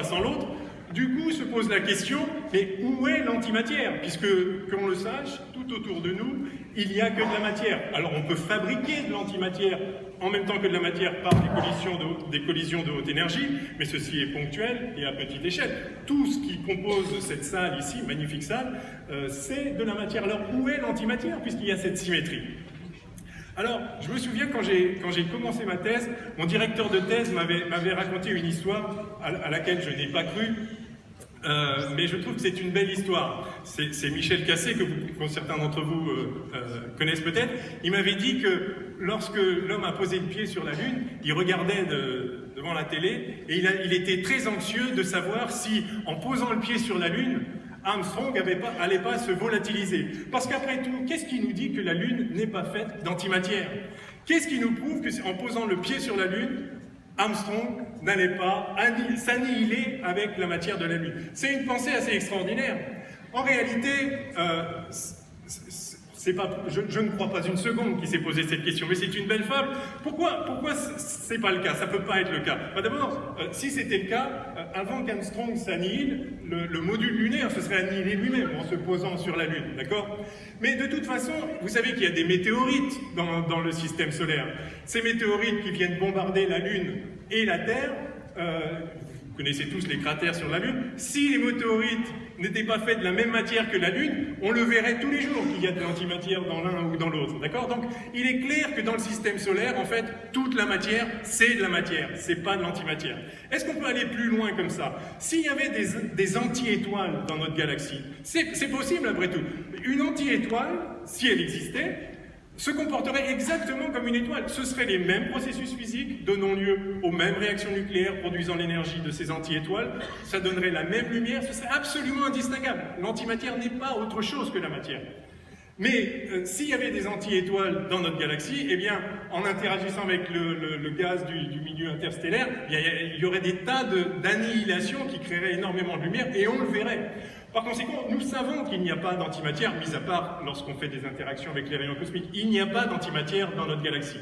pas sans l'autre. Du coup, se pose la question, mais où est l'antimatière? Puisque, qu'on le sache, tout autour de nous, il n'y a que de la matière. Alors, on peut fabriquer de l'antimatière en même temps que de la matière par des collisions de haute énergie, mais ceci est ponctuel et à petite échelle. Tout ce qui compose cette salle ici, magnifique salle, c'est de la matière. Alors, où est l'antimatière, puisqu'il y a cette symétrie? Alors, je me souviens quand j'ai commencé ma thèse, mon directeur de thèse m'avait raconté une histoire à laquelle je n'ai pas cru, mais je trouve que c'est une belle histoire. C'est Michel Cassé, que certains d'entre vous connaissent peut-être. Il m'avait dit que lorsque l'homme a posé le pied sur la Lune, il regardait devant la télé et il était très anxieux de savoir si, en posant le pied sur la Lune, Armstrong allait pas se volatiliser. Parce qu'après tout, qu'est-ce qui nous dit que la Lune n'est pas faite d'antimatière? Qu'est-ce qui nous prouve qu'en posant le pied sur la Lune, Armstrong n'allait pas s'annihiler avec la matière de la Lune? C'est une pensée assez extraordinaire. En réalité, je ne crois pas une seconde qu'il s'est posé cette question, mais c'est une belle fable. Pourquoi c'est pas le cas? Ça peut pas être le cas. D'abord, si c'était le cas, avant qu'Armstrong s'annihile, le module lunaire se serait annihilé lui-même en se posant sur la Lune, d'accord? Mais de toute façon, vous savez qu'il y a des météorites dans le système solaire. Ces météorites qui viennent bombarder la Lune et la Terre, vous connaissez tous les cratères sur la Lune. Si les météorites n'étaient pas faits de la même matière que la Lune, on le verrait tous les jours qu'il y a de l'antimatière dans l'un ou dans l'autre. D'accord? Donc, il est clair que dans le système solaire, en fait, toute la matière, c'est de la matière, c'est pas de l'antimatière. Est-ce qu'on peut aller plus loin comme ça? S'il y avait des anti-étoiles dans notre galaxie, c'est possible après tout. Une anti-étoile, si elle existait, se comporterait exactement comme une étoile. Ce seraient les mêmes processus physiques donnant lieu aux mêmes réactions nucléaires produisant l'énergie de ces anti-étoiles. Ça donnerait la même lumière, ce serait absolument indistinguable. L'antimatière n'est pas autre chose que la matière. Mais s'il y avait des anti-étoiles dans notre galaxie, eh bien, en interagissant avec le gaz du milieu interstellaire, il y aurait des tas d'annihilation qui créeraient énormément de lumière et on le verrait. Par conséquent, nous savons qu'il n'y a pas d'antimatière, mis à part lorsqu'on fait des interactions avec les rayons cosmiques. Il n'y a pas d'antimatière dans notre galaxie.